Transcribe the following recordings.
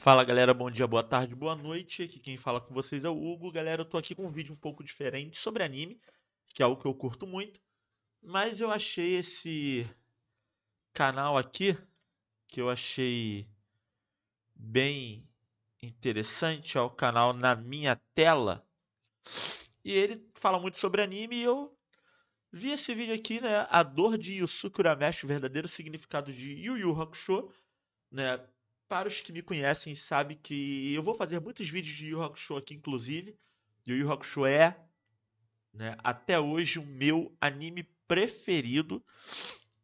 Fala galera, bom dia, boa tarde, boa noite. Aqui quem fala com vocês é o Hugo. Galera, eu tô aqui com um vídeo um pouco diferente sobre anime, que é algo que eu curto muito, mas eu achei esse canal aqui que eu achei bem interessante, é o canal Na Minha Tela, e ele fala muito sobre anime e eu vi esse vídeo aqui, né, A Dor de Yusuke Urameshi, o verdadeiro significado de Yu Yu Hakusho, né? Para os que me conhecem, sabem que eu vou fazer muitos vídeos de Yu Yu Hakusho aqui, inclusive. Yu Yu Hakusho é, né, até hoje o meu anime preferido,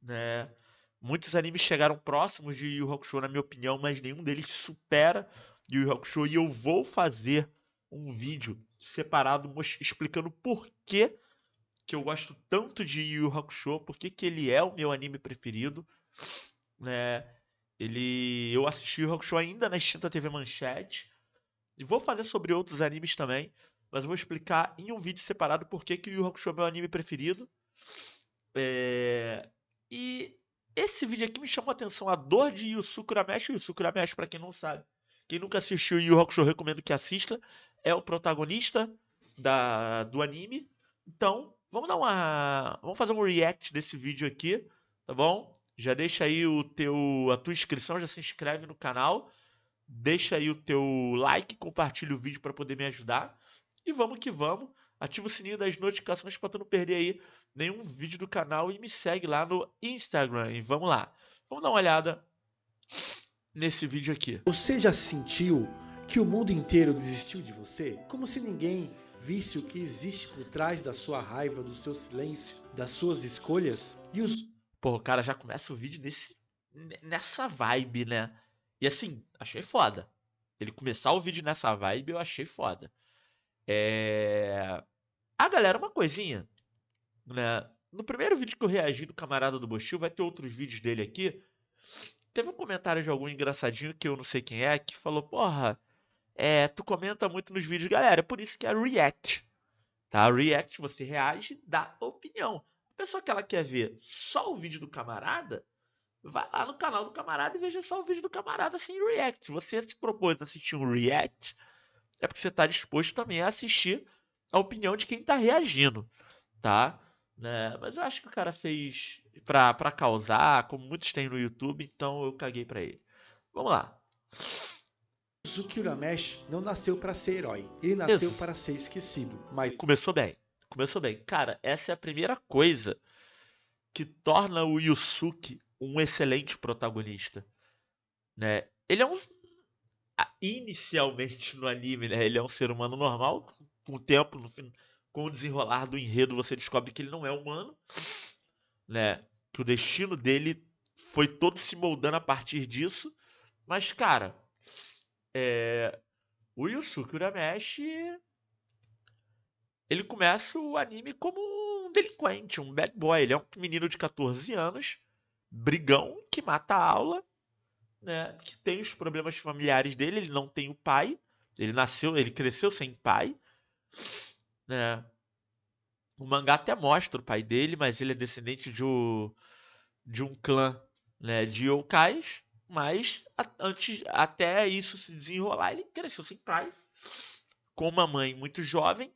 né? Muitos animes chegaram próximos de Yu Yu Hakusho, na minha opinião, mas nenhum deles supera Yu Yu Hakusho. E eu vou fazer um vídeo separado explicando por que eu gosto tanto de Yu Yu Hakusho, por que ele é o meu anime preferido, né? Eu assisti o Hakusho ainda na extinta TV Manchete. E vou fazer sobre outros animes também. Mas eu vou explicar em um vídeo separado por que o Yu Yu Hakusho é meu anime preferido. É, E esse vídeo aqui me chamou a atenção. A dor de Yusuke Urameshi. Yusuke Urameshi, pra quem não sabe. Quem nunca assistiu Yu Yu Hakusho, recomendo que assista. É o protagonista do anime. Então, vamos fazer um react desse vídeo aqui, tá bom? Já deixa aí a tua inscrição, já se inscreve no canal, deixa aí o teu like, compartilha o vídeo para poder me ajudar. E vamos que vamos. Ativa o sininho das notificações para tu não perder aí nenhum vídeo do canal e me segue lá no Instagram. E vamos lá. Vamos dar uma olhada nesse vídeo aqui. Você já sentiu que o mundo inteiro desistiu de você? Como se ninguém visse o que existe por trás da sua raiva, do seu silêncio, das suas escolhas? E os Pô, o cara já começa o vídeo nessa vibe, né? E assim, achei foda. Ele começar o vídeo nessa vibe, eu achei foda. É... Ah, galera, uma coisinha, né? No primeiro vídeo que eu reagi do camarada do Bochil, vai ter outros vídeos dele aqui. Teve um comentário de algum engraçadinho que eu não sei quem é, que falou: Porra, tu comenta muito nos vídeos, galera. É por isso que é React. Tá? React, você reage, dá opinião. A pessoa que ela quer ver só o vídeo do camarada, vai lá no canal do camarada e veja só o vídeo do camarada sem React. Se você se propôs a assistir um React, é porque você está disposto também a assistir a opinião de quem está reagindo, tá? Né? Mas eu acho que o cara fez pra causar, como muitos têm no YouTube, então eu caguei pra ele. Vamos lá. Yusuke Urameshi não nasceu para ser herói, ele nasceu Ex- para ser esquecido. Mas Começou bem. Começou bem. Cara, essa é a primeira coisa que torna o Yusuke um excelente protagonista, né? Ele é inicialmente no anime, né? Ele é um ser humano normal. Com o tempo, com o desenrolar do enredo, você descobre que ele não é humano, né? Que o destino dele foi todo se moldando a partir disso. Mas, cara, o Yusuke Urameshi, ele começa o anime como um delinquente, um bad boy. Ele é um menino de 14 anos, brigão, que mata a aula, né? Que tem os problemas familiares dele. Ele não tem o pai. Ele cresceu sem pai, né? O mangá até mostra o pai dele, mas ele é descendente de um clã, né, de yokais. Mas antes, até isso se desenrolar, ele cresceu sem pai, com uma mãe muito jovem,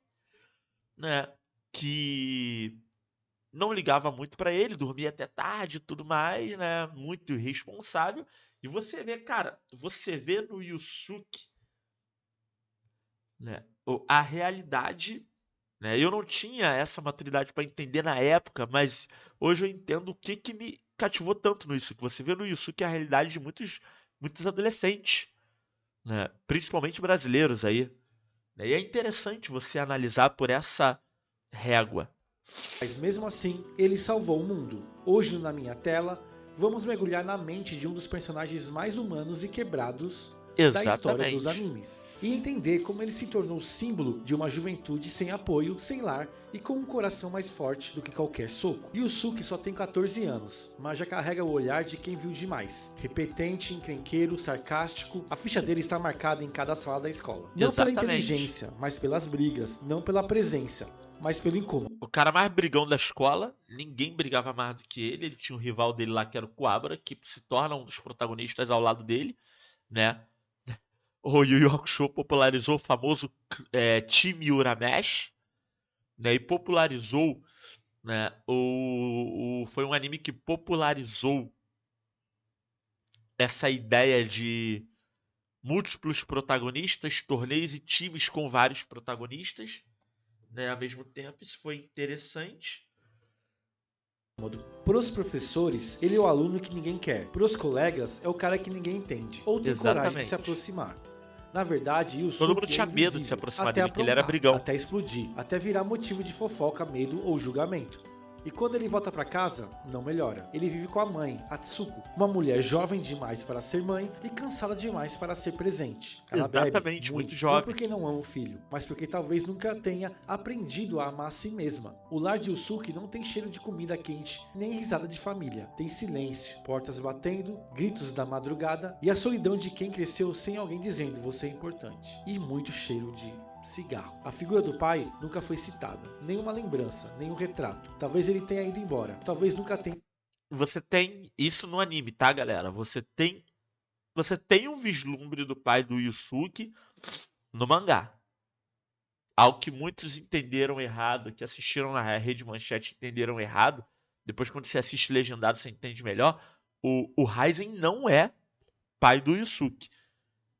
né, que não ligava muito pra ele, dormia até tarde e tudo mais, né, muito irresponsável. E você vê, cara, você vê no Yusuke, né, a realidade, né? Eu não tinha essa maturidade para entender na época, mas hoje eu entendo o que que me cativou tanto no Yusuke. Você vê no Yusuke a realidade de muitos adolescentes, né? Principalmente brasileiros aí, né? E é interessante você analisar por essa régua. mesmo assim, ele salvou o mundo. Hoje na minha tela, vamos mergulhar na mente de um dos personagens mais humanos e quebrados da história dos Exatamente. animes. E entender como ele se tornou símbolo de uma juventude sem apoio, sem lar e com um coração mais forte do que qualquer soco. Yusuke só tem 14 anos, mas já carrega o olhar de quem viu demais. Repetente, encrenqueiro, sarcástico, a ficha dele está marcada em cada sala da escola. Não pela Exatamente. inteligência, mas pelas brigas. Não pela presença, mas pelo incômodo. O cara mais brigão da escola, ninguém brigava mais do que ele. Ele tinha um rival dele lá que era o Kuwabara, que se torna um dos protagonistas ao lado dele, né? o Yu Yu Hakusho popularizou o famoso time Uramesh, né? E popularizou, né? Foi um anime que popularizou essa ideia de múltiplos protagonistas, torneios e times com vários protagonistas, né, ao mesmo tempo. Isso foi interessante. Pros professores, ele é o aluno que ninguém quer. Pros colegas, é o cara que ninguém entende ou tem coragem de se aproximar. Na verdade, Todo Yusuke mundo tinha é medo de se aproximar até dele, porque ele era aprontar, brigão. até explodir, até virar motivo de fofoca, medo ou julgamento. E quando ele volta pra casa, não melhora. Ele vive com a mãe, Atsuko, uma mulher jovem demais para ser mãe e cansada demais para ser presente. Ela Exatamente, bebe muito não jovem. porque não ama o filho, mas porque talvez nunca tenha aprendido a amar a si mesma. O lar de Yusuke não tem cheiro de comida quente, nem risada de família. Tem silêncio, portas batendo, gritos da madrugada e a solidão de quem cresceu sem alguém dizendo você é importante. E muito cheiro de cigarro. A figura do pai nunca foi citada, nenhuma lembrança, nenhum retrato. Talvez ele tenha ido embora, talvez nunca tenha. Você tem isso no anime, tá, galera? Você tem um vislumbre do pai do Yusuke no mangá. Algo que muitos entenderam errado, que assistiram na Rede Manchete entenderam errado. Depois, quando você assiste legendado, você entende melhor. O Raizen não é pai do Yusuke,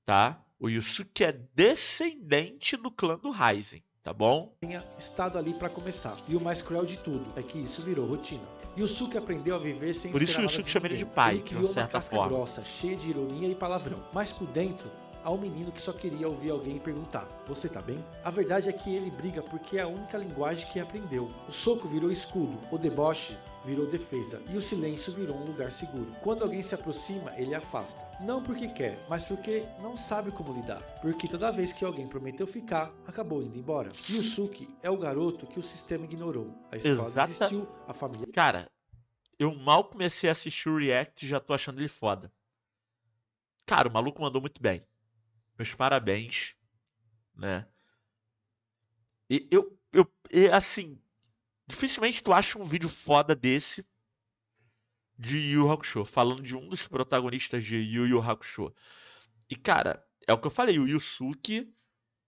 tá? O Yusuke é descendente do clã do Raizen, tá bom? Tenha estado ali para começar. E o mais cruel de tudo é que isso virou rotina. Yusuke aprendeu a viver sem Por isso o esperar nada Yusuke de chama ele ninguém. de pai, Ele de criou uma certa casca forma. grossa, cheia de ironia e palavrão. Mas por dentro, há um menino que só queria ouvir alguém perguntar: você tá bem? A verdade é que ele briga porque é a única linguagem que aprendeu. O soco virou escudo, o deboche virou defesa e o silêncio virou um lugar seguro. Quando alguém se aproxima, ele afasta. Não porque quer, mas porque não sabe como lidar. Porque toda vez que alguém prometeu ficar, acabou indo embora. Yusuke é o garoto que o sistema ignorou. A escola desistiu, a família... Cara, eu mal comecei a assistir o React e já tô achando ele foda. Cara, o maluco mandou muito bem. Meus parabéns, né? Assim, dificilmente tu acha um vídeo foda desse de Yu Yu Hakusho, falando de um dos protagonistas de Yu Yu Hakusho. E, cara, é o que eu falei, o Yusuke,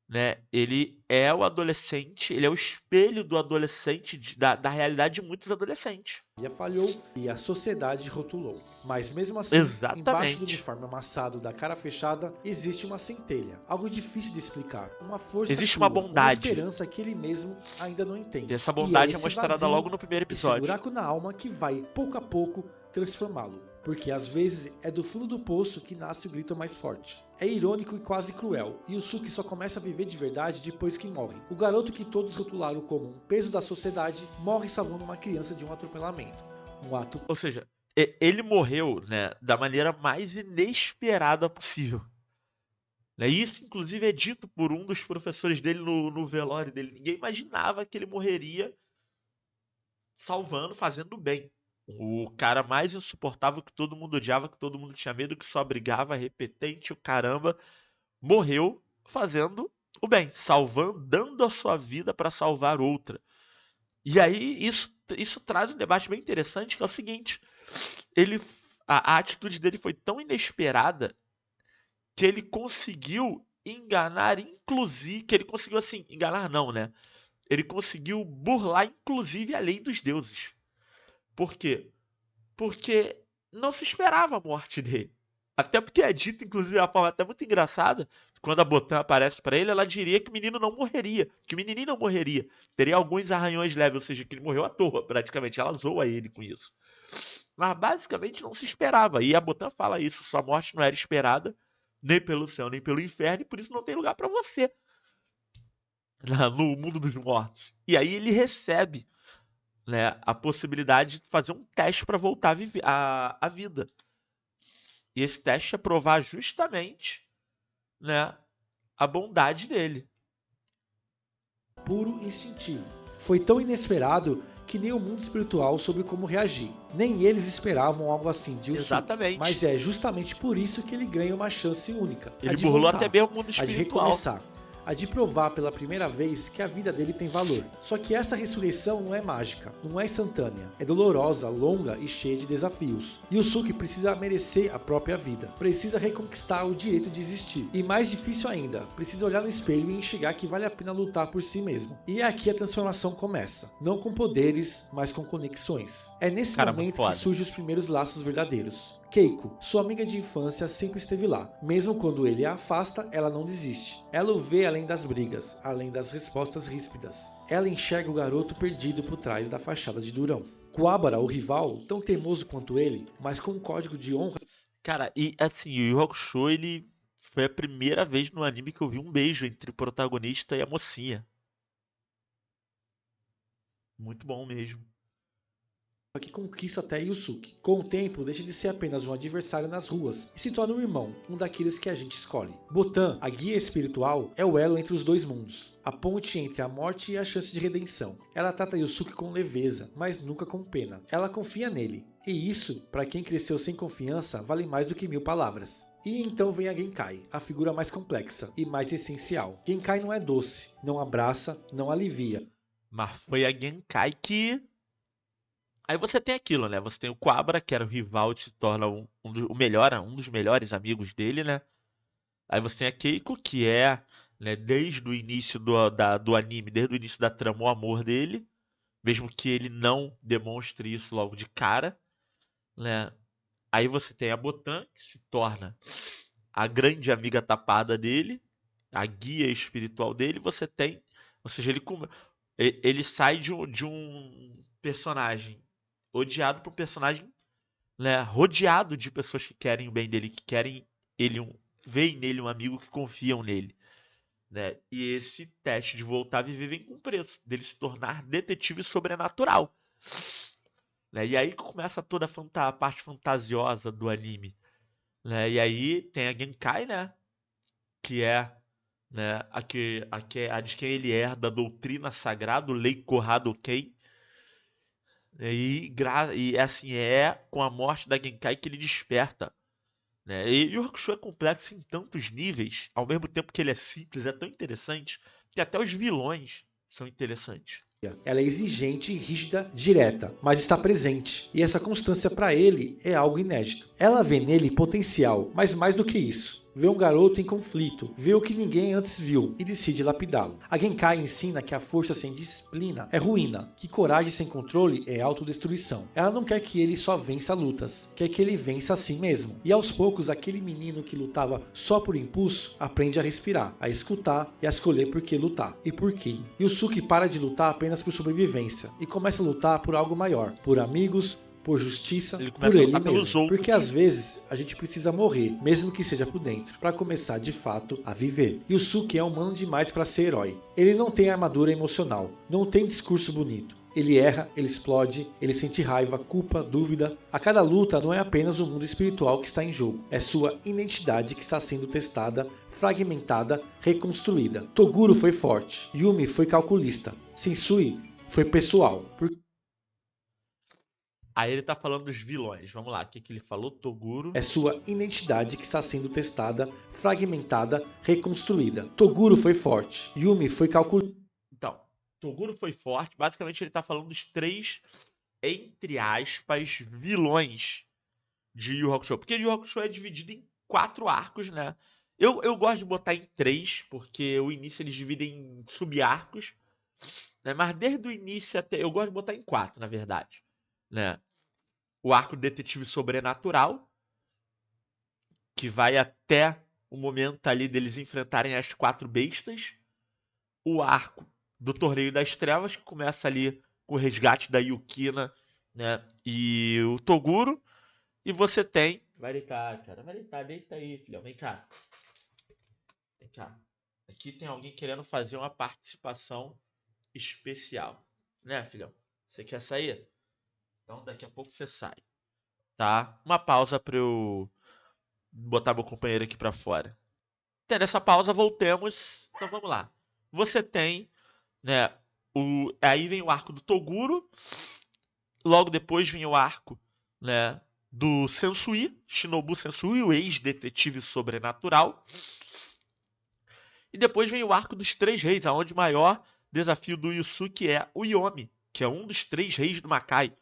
né? Ele é o adolescente, ele é o espelho do adolescente, da realidade de muitos adolescentes. falhou e a sociedade rotulou. Mas mesmo assim, embaixo do uniforme amassado da cara fechada, existe uma centelha. Algo difícil de explicar. Uma força existe crua, uma bondade. Uma esperança que ele mesmo ainda não entende. E essa bondade é mostrada vazio, logo no primeiro episódio. Esse buraco na alma que vai, pouco a pouco, transformá-lo. Porque às vezes é do fundo do poço que nasce o grito mais forte. É irônico e quase cruel, e Yusuke só começa a viver de verdade depois que morre. O garoto que todos rotularam como um peso da sociedade morre salvando uma criança de um atropelamento. Um ato... Ou seja, ele morreu, né, da maneira mais inesperada possível. Né? Isso, inclusive, é dito por um dos professores dele no velório dele. Ninguém imaginava que ele morreria salvando, fazendo bem. O cara mais insuportável, que todo mundo odiava, que todo mundo tinha medo, que só brigava, repetente, o caramba, morreu fazendo o bem, salvando, dando a sua vida para salvar outra. E aí isso traz um debate bem interessante, que é o seguinte: a atitude dele foi tão inesperada que ele conseguiu enganar, inclusive, que ele conseguiu assim, enganar não, né? Ele conseguiu burlar, inclusive, a lei dos deuses. Por quê? Porque não se esperava a morte dele. Até porque é dito, inclusive, de uma forma até muito engraçada, quando a Botã aparece pra ele, ela diria que o menino não morreria, que o menininho não morreria. Teria alguns arranhões leves, ou seja, que ele morreu à toa, praticamente. Ela zoa ele com isso. Mas basicamente não se esperava. E a Botã fala isso, sua morte não era esperada, nem pelo céu, nem pelo inferno, e por isso não tem lugar pra você no mundo dos mortos. E aí ele recebe, né, a possibilidade de fazer um teste para voltar à vida. E esse teste é provar justamente, né, a bondade dele. Puro instintivo. Foi tão inesperado que nem o mundo espiritual soube como reagir. Nem eles esperavam algo assim de Yusuke. Exatamente. Mas é justamente por isso que ele ganha uma chance única. Ele burlou até mesmo o mundo a de espiritual. recomeçar, a de provar pela primeira vez que a vida dele tem valor. Só que essa ressurreição não é mágica, não é instantânea, é dolorosa, longa e cheia de desafios. Yusuke precisa merecer a própria vida, precisa reconquistar o direito de existir. E mais difícil ainda, precisa olhar no espelho e enxergar que vale a pena lutar por si mesmo. E é aqui a transformação começa, não com poderes, mas com conexões. É nesse Cara, muito momento que foda. surgem os primeiros laços verdadeiros. Keiko, sua amiga de infância, sempre esteve lá. Mesmo quando ele a afasta, ela não desiste. Ela o vê além das brigas, além das respostas ríspidas. Ela enxerga o garoto perdido por trás da fachada de durão. Kuwabara, o rival, tão teimoso quanto ele, mas com um código de honra. Cara, e assim, o Yu Hakusho, ele foi a primeira vez no anime que eu vi um beijo entre o protagonista e a mocinha. Muito bom mesmo. Que conquista até Yusuke. Com o tempo, deixa de ser apenas um adversário nas ruas e se torna um irmão, um daqueles que a gente escolhe. Botan, a guia espiritual, é o elo entre os dois mundos, a ponte entre a morte e a chance de redenção. Ela trata Yusuke com leveza, mas nunca com pena. Ela confia nele, e isso, para quem cresceu sem confiança, vale mais do que 1000 palavras. E então vem a Genkai, a figura mais complexa e mais essencial. Genkai não é doce, não abraça, não alivia. Mas foi a Genkai que. Aí você tem aquilo, né? Você tem o Quabra, que era o rival e se torna um dos melhores amigos dele, né? Aí você tem a Keiko, que é, né, desde o início do anime, desde o início da trama, o amor dele. Mesmo que ele não demonstre isso logo de cara, né? Aí você tem a Botan, que se torna a grande amiga tapada dele, a guia espiritual dele. Você tem, ou seja, ele sai de um personagem odiado para um personagem, né, rodeado de pessoas que querem o bem dele, que querem ele veem nele um amigo, que confiam nele, né? E esse teste de voltar a viver vem com preço dele se tornar detetive sobrenatural, né? E aí que começa toda a parte fantasiosa do anime, né? E aí tem a Genkai, né? Que é, né, a de quem ele herda a doutrina sagrada, o Leiko Hadoken. E assim, é com a morte da Genkai que ele desperta, né? E o Hakusho é complexo em tantos níveis, ao mesmo tempo que ele é simples, é tão interessante, que até os vilões são interessantes. Ela é exigente, rígida, direta, mas está presente. E essa constância para ele é algo inédito. Ela vê nele potencial, mas mais do que isso. Vê um garoto em conflito, vê o que ninguém antes viu e decide lapidá-lo. A Genkai ensina que a força sem disciplina é ruína, que coragem sem controle é autodestruição. Ela não quer que ele só vença lutas, quer que ele vença a si mesmo. E aos poucos, aquele menino que lutava só por impulso aprende a respirar, a escutar e a escolher por que lutar e por quê. Yusuke para de lutar apenas por sobrevivência e começa a lutar por algo maior, por amigos, por justiça, por ele mesmo. Porque às vezes a gente precisa morrer, mesmo que seja por dentro, para começar de fato a viver. Yusuke é humano demais para ser herói. Ele não tem armadura emocional, não tem discurso bonito. Ele erra, ele explode, ele sente raiva, culpa, dúvida. A cada luta não é apenas o mundo espiritual que está em jogo, é sua identidade que está sendo testada, fragmentada, reconstruída. Toguro foi forte, Yumi foi calculista, Sensui foi pessoal. Aí ele tá falando dos vilões. Vamos lá, o que ele falou? Toguro. É sua identidade que está sendo testada, fragmentada, reconstruída. Toguro foi forte, Yumi foi calculista. Então, Toguro foi forte. Basicamente ele tá falando dos 3, entre aspas, vilões de Yu Hakusho. Porque Yu Hakusho é dividido em 4 arcos, né? Eu gosto de botar em 3, porque o início eles dividem em sub-arcos, né? Mas desde o início até... Eu gosto de botar em 4, na verdade, né? O arco do detetive sobrenatural, que vai até o momento ali deles enfrentarem as 4 bestas. O arco do Torneio das Trevas, que começa ali com o resgate da Yukina, né? E o Toguro. E você tem... Vai deitar, cara. Vai deitar. Deita aí, filhão. Vem cá. Vem cá. Aqui tem alguém querendo fazer uma participação especial. Né, filhão? Você quer sair? Então daqui a pouco você sai. Tá? Uma pausa pra eu botar meu companheiro aqui pra fora. Tendo essa pausa, voltemos. Então vamos lá. Você tem, né, aí vem o arco do Toguro. Logo depois vem o arco, né, do Sensui, Shinobu Sensui, o ex-detetive sobrenatural. E depois vem o arco dos Três Reis, onde o maior desafio do Yusuke é o Yomi, que é um dos três reis do Makai,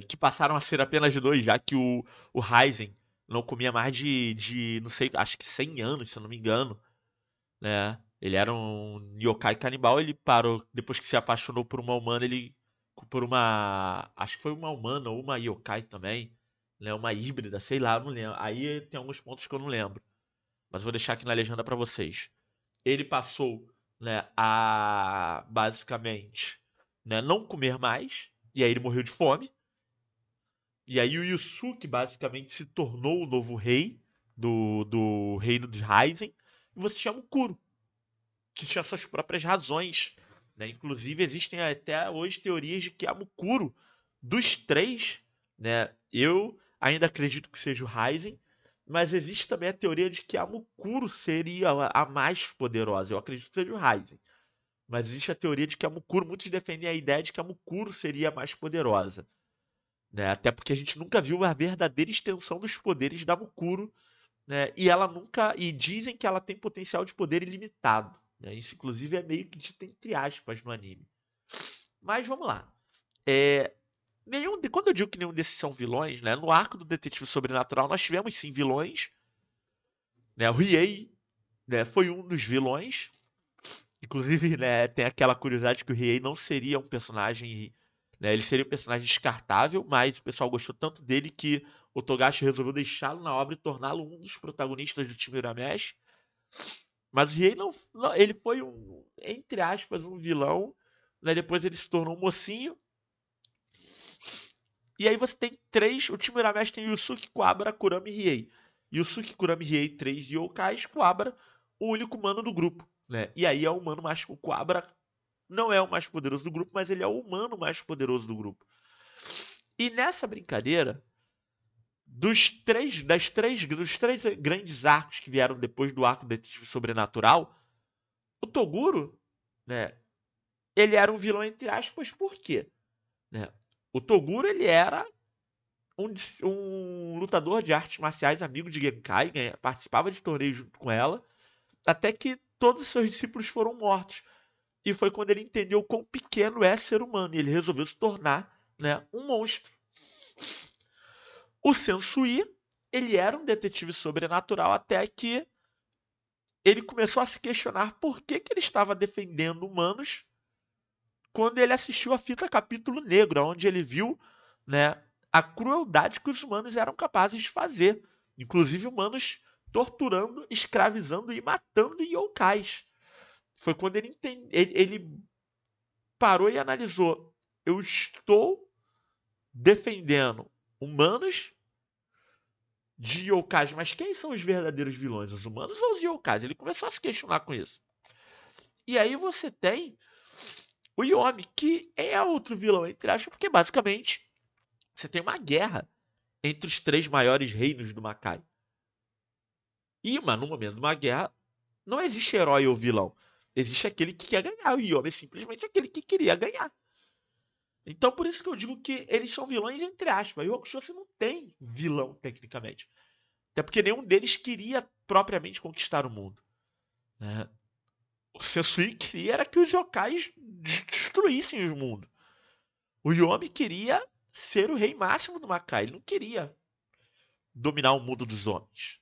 que passaram a ser apenas dois, já que o Raizen não comia mais não sei, acho que 100 anos, se eu não me engano, né? Ele era um yokai canibal, ele parou, depois que se apaixonou por uma humana, acho que foi uma humana ou uma yokai também, né? Uma híbrida, sei lá, eu não lembro. Aí tem alguns pontos que eu não lembro, mas vou deixar aqui na legenda pra vocês. Ele passou, né, a basicamente, né, não comer mais, e aí ele morreu de fome. E aí o Yusuke basicamente se tornou o novo rei do reino de Raizen. E você chama o Kuro, que tinha suas próprias razões, né? Inclusive existem até hoje teorias de que a Mukuro dos três, né? Eu ainda acredito que seja o Raizen, mas existe também a teoria de que a Mukuro seria a mais poderosa. Eu acredito que seja o Raizen. Mas existe a teoria de que a Mukuro, muitos defendem a ideia de que a Mukuro seria a mais poderosa, né? Até porque a gente nunca viu a verdadeira extensão dos poderes da Mukuro, né? E ela nunca, e dizem que ela tem potencial de poder ilimitado, né? Isso inclusive é meio que dito entre aspas no anime. Mas vamos lá. Quando eu digo que nenhum desses são vilões, né? No arco do Detetive Sobrenatural nós tivemos sim vilões, né? O Riei, né, foi um dos vilões. Inclusive, né, tem aquela curiosidade que o Riei não seria um personagem, né, ele seria um personagem descartável, mas o pessoal gostou tanto dele que o Togashi resolveu deixá-lo na obra e torná-lo um dos protagonistas do time Uramesh. Mas o Riei ele foi um, entre aspas, um vilão, né, depois ele se tornou um mocinho. E aí você tem três, o time Uramesh tem Yusuke, Kuwabara, Kurama e Riei. Yusuke, Kurama e Riei, três yokais, Kuwabara, o único humano do grupo, né? E aí é o humano mais, o Kuwabara não é o mais poderoso do grupo, mas ele é o humano mais poderoso do grupo. E nessa brincadeira, dos três grandes arcos que vieram depois do arco Detetive Sobrenatural, o Toguro, né, ele era um vilão entre aspas, por quê? Né? O Toguro, ele era um lutador de artes marciais, amigo de Genkai, participava de torneios junto com ela, até que todos os seus discípulos foram mortos. E foi quando ele entendeu quão pequeno é ser humano. E ele resolveu se tornar, né, um monstro. O Sensui, ele era um detetive sobrenatural até que ele começou a se questionar por que ele estava defendendo humanos quando ele assistiu a fita Capítulo Negro, onde ele viu, né, a crueldade que os humanos eram capazes de fazer. Inclusive humanos torturando, escravizando e matando yokais. Foi quando ele parou e analisou. Eu estou defendendo humanos de yokais, mas quem são os verdadeiros vilões? Os humanos ou os yokais? Ele começou a se questionar com isso. E aí você tem o Yomi, que é outro vilão, entre aspas, porque basicamente você tem uma guerra entre os três maiores reinos do Makai. E, mas no momento de uma guerra, não existe herói ou vilão. Existe aquele que quer ganhar. O Yomi é simplesmente aquele que queria ganhar. Então, por isso que eu digo que eles são vilões entre aspas. E o Hakusho não tem vilão, tecnicamente. Até porque nenhum deles queria propriamente conquistar o mundo, né? O Sensui queria era que os yokais destruíssem o mundo. O Yomi queria ser o rei máximo do Makai. Ele não queria dominar o mundo dos homens,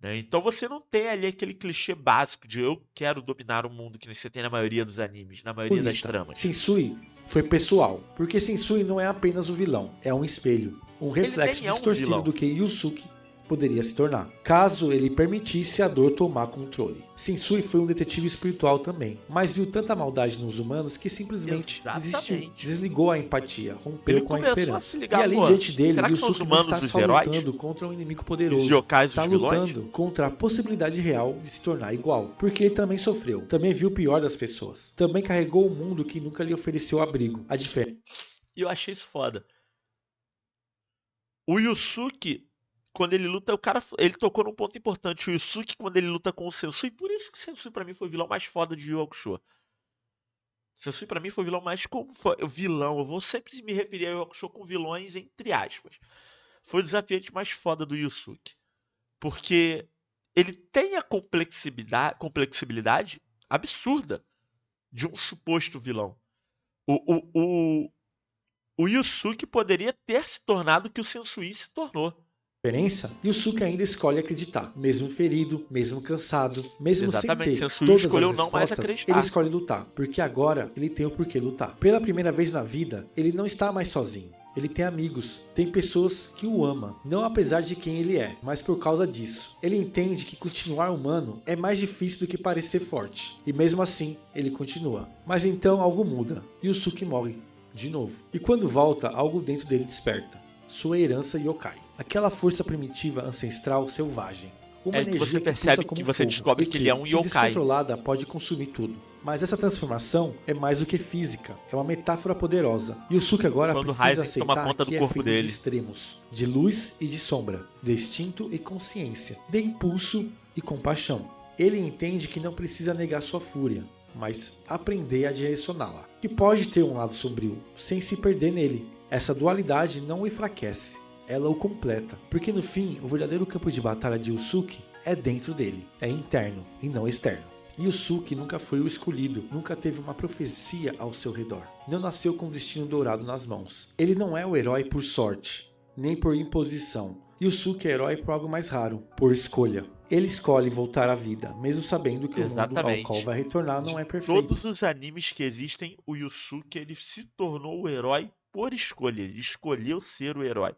né? Então você não tem ali aquele clichê básico de eu quero dominar o mundo que você tem na maioria dos animes, na maioria das tramas. Sensui foi pessoal, porque Sensui não é apenas o vilão, é um espelho, um reflexo distorcido do que Yusuke poderia se tornar, caso ele permitisse a dor tomar controle. Sensui foi um detetive espiritual também, mas viu tanta maldade nos humanos que simplesmente desistiu, desligou a empatia, rompeu com a esperança. E ali diante dele, Yusuke não está só lutando contra um inimigo poderoso, está lutando contra a possibilidade real de se tornar igual, porque ele também sofreu, também viu o pior das pessoas, também carregou o mundo que nunca lhe ofereceu abrigo. A diferença. E eu achei isso foda. O Yusuke, quando ele luta, ele tocou num ponto importante. O Yusuke, quando ele luta com o Sensui, por isso que o Sensui pra mim foi o vilão mais foda de Yu Hakusho. Sensui pra mim foi o vilão mais vilão. Eu vou sempre me referir a Yu Hakusho com vilões entre aspas. Foi o desafiante mais foda do Yusuke. Porque ele tem a complexibilidade absurda de um suposto vilão. O Yusuke poderia ter se tornado o que o Sensui se tornou. Diferença, Yusuke ainda escolhe acreditar, mesmo ferido, mesmo cansado, mesmo sem Exatamente, ter Sensui todas escolheu as não mais respostas, acreditar. ele escolhe lutar, porque agora ele tem o porquê lutar. Pela primeira vez na vida, ele não está mais sozinho. Ele tem amigos, tem pessoas que o amam, não apesar de quem ele é, mas por causa disso. Ele entende que continuar humano é mais difícil do que parecer forte, e mesmo assim, ele continua. Mas então algo muda, Yusuke morre, de novo. E quando volta, algo dentro dele desperta. Sua herança yokai. Aquela força primitiva ancestral selvagem. Uma É que você energia que percebe pulsa como que você fogo descobre e que ele é um se yokai. descontrolada, pode consumir tudo. Mas essa transformação é mais do que física, é uma metáfora poderosa. Yusuke agora Quando precisa Raizen toma aceitar conta do que é corpo feito dele. de extremos, de luz e de sombra, de instinto e consciência, de impulso e compaixão. Ele entende que não precisa negar sua fúria, mas aprender a direcioná-la. Que pode ter um lado sombrio, sem se perder nele. Essa dualidade não o enfraquece, ela o completa. Porque no fim, o verdadeiro campo de batalha de Yusuke é dentro dele, é interno e não externo. Yusuke nunca foi o escolhido, nunca teve uma profecia ao seu redor. Não nasceu com o destino dourado nas mãos. Ele não é o herói por sorte, nem por imposição. Yusuke é herói por algo mais raro, por escolha. Ele escolhe voltar à vida, mesmo sabendo que o mundo ao qual vai retornar não é perfeito. Todos os animes que existem, o Yusuke ele se tornou o herói por escolha. Ele escolheu ser o herói.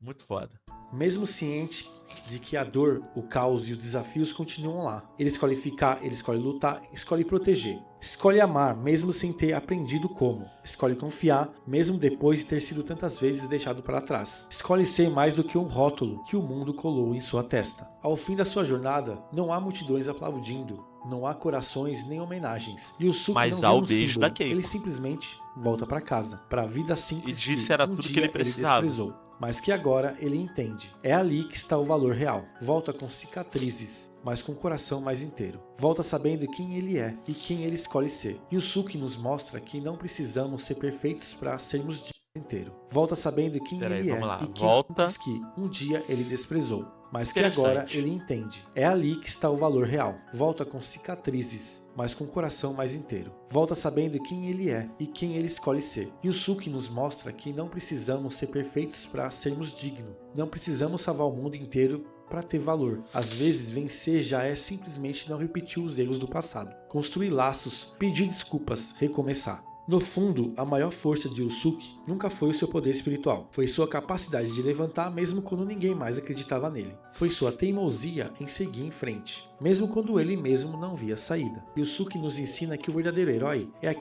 Muito foda. Mesmo ciente de que a dor, o caos e os desafios continuam lá. Ele escolhe ficar, ele escolhe lutar, escolhe proteger. Escolhe amar, mesmo sem ter aprendido como. Escolhe confiar, mesmo depois de ter sido tantas vezes deixado para trás. Escolhe ser mais do que um rótulo que o mundo colou em sua testa. Ao fim da sua jornada, não há multidões aplaudindo. Não há corações nem homenagens. Yusuke Mas não há vê o um beijo símbolo. da Keiko. Ele simplesmente volta para casa, para a vida E simples disse que era um tudo que dia ele precisava. desprezou, mas que agora ele entende. É ali que está o valor real. Volta com cicatrizes, mas com o coração mais inteiro. Volta sabendo quem ele é e quem ele escolhe ser. Yusuke nos mostra que não precisamos ser perfeitos para sermos inteiro. Volta sabendo quem ele é e quem diz que um dia ele desprezou, mas que agora ele entende. É ali que está o valor real. Volta com cicatrizes, mas com o coração mais inteiro. Volta sabendo quem ele é e quem ele escolhe ser. Yusuke nos mostra que não precisamos ser perfeitos para sermos dignos. Não precisamos salvar o mundo inteiro para ter valor. Às vezes, vencer já é simplesmente não repetir os erros do passado. Construir laços, pedir desculpas, recomeçar. No fundo, a maior força de Yusuke nunca foi o seu poder espiritual. Foi sua capacidade de levantar mesmo quando ninguém mais acreditava nele. Foi sua teimosia em seguir em frente, mesmo quando ele mesmo não via saída. Yusuke nos ensina que o verdadeiro herói é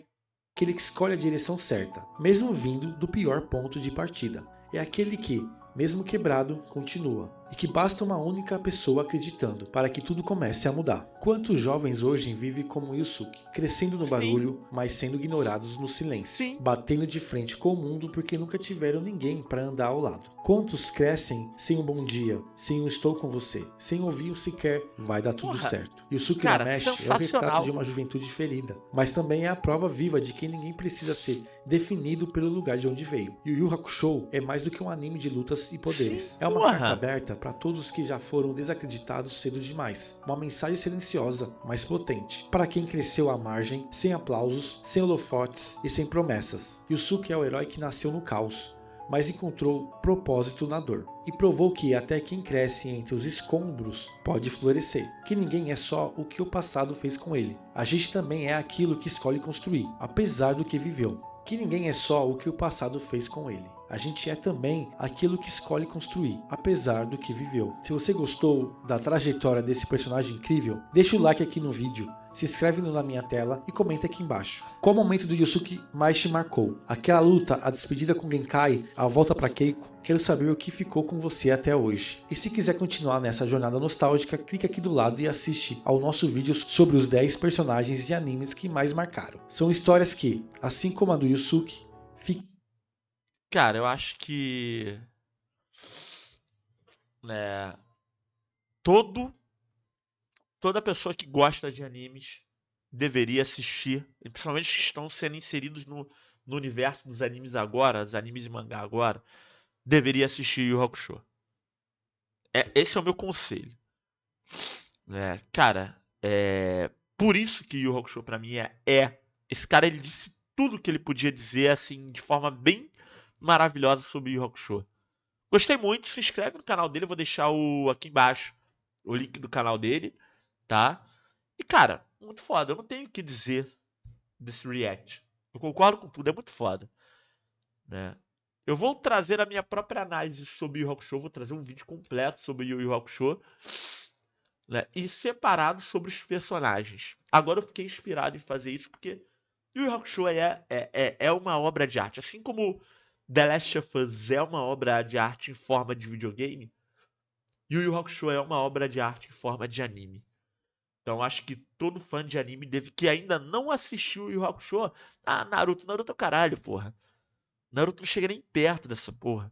aquele que escolhe a direção certa, mesmo vindo do pior ponto de partida. É aquele que, mesmo quebrado, continua. E que basta uma única pessoa acreditando para que tudo comece a mudar. Quantos jovens hoje vivem como Yusuke, crescendo no barulho, mas sendo ignorados no silêncio, batendo de frente com o mundo porque nunca tiveram ninguém para andar ao lado. Quantos crescem sem um bom dia, sem um estou com você, sem ouvir o sequer vai dar tudo certo. Yusuke Urameshi é o retrato de uma juventude ferida, mas também é a prova viva de que ninguém precisa ser definido pelo lugar de onde veio. Yu Yu Hakusho é mais do que um anime de lutas e poderes. É uma carta aberta para todos que já foram desacreditados cedo demais. Uma mensagem silenciosa, mas potente. Para quem cresceu à margem, sem aplausos, sem holofotes e sem promessas. Yusuke é o herói que nasceu no caos, mas encontrou propósito na dor. E provou que até quem cresce entre os escombros pode florescer. Que ninguém é só o que o passado fez com ele. A gente também é aquilo que escolhe construir, apesar do que viveu. Que ninguém é só o que o passado fez com ele. A gente é também aquilo que escolhe construir, apesar do que viveu. Se você gostou da trajetória desse personagem incrível, deixa o like aqui no vídeo, se inscreve na minha tela e comenta aqui embaixo. Qual momento do Yusuke mais te marcou? Aquela luta, a despedida com Genkai, a volta para Keiko? Quero saber o que ficou com você até hoje. E se quiser continuar nessa jornada nostálgica, clica aqui do lado e assiste ao nosso vídeo sobre os 10 personagens de animes que mais marcaram. São histórias que, assim como a do Yusuke, Cara, eu acho que toda pessoa que gosta de animes deveria assistir, principalmente os que estão sendo inseridos no universo dos animes agora, dos animes e mangá agora, deveria assistir Yu Yu Hakusho. Esse é o meu conselho. Cara, por isso que Yu Yu Hakusho pra mim esse cara, ele disse tudo que ele podia dizer, assim, de forma bem maravilhosa sobre Yu Yu Hakusho. Gostei muito, se inscreve no canal dele, eu vou deixar aqui embaixo o link do canal dele, tá? E cara, muito foda, eu não tenho o que dizer desse react. Eu concordo com tudo, é muito foda, né? Eu vou trazer a minha própria análise sobre Yu Yu Hakusho, vou trazer um vídeo completo sobre Yu Yu Hakusho, né? E separado sobre os personagens. Agora eu fiquei inspirado em fazer isso porque Yu Yu Hakusho é uma obra de arte. Assim como The Last of Us é uma obra de arte em forma de videogame, Yu Yu Hakusho é uma obra de arte em forma de anime. Então acho que todo fã de anime que ainda não assistiu Yu Yu Hakusho, Naruto é o caralho, porra. Naruto não chega nem perto dessa porra.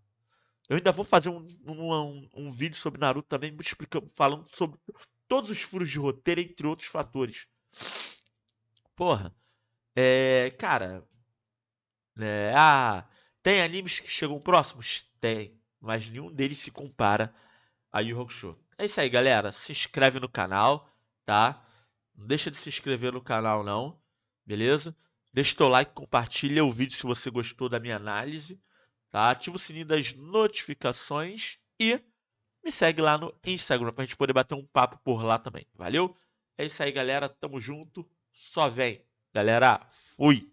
Eu ainda vou fazer um vídeo sobre Naruto também, me explicando, falando sobre todos os furos de roteiro, entre outros fatores. Porra, cara, né? Tem animes que chegam próximos? Tem, mas nenhum deles se compara a Yu Yu Hakusho. É isso aí, galera. Se inscreve no canal, tá? Não deixa de se inscrever no canal, não. Beleza? Deixa o teu like, compartilha o vídeo se você gostou da minha análise, tá? Ativa o sininho das notificações e me segue lá no Instagram pra gente poder bater um papo por lá também. Valeu? É isso aí, galera. Tamo junto. Só vem. Galera, fui!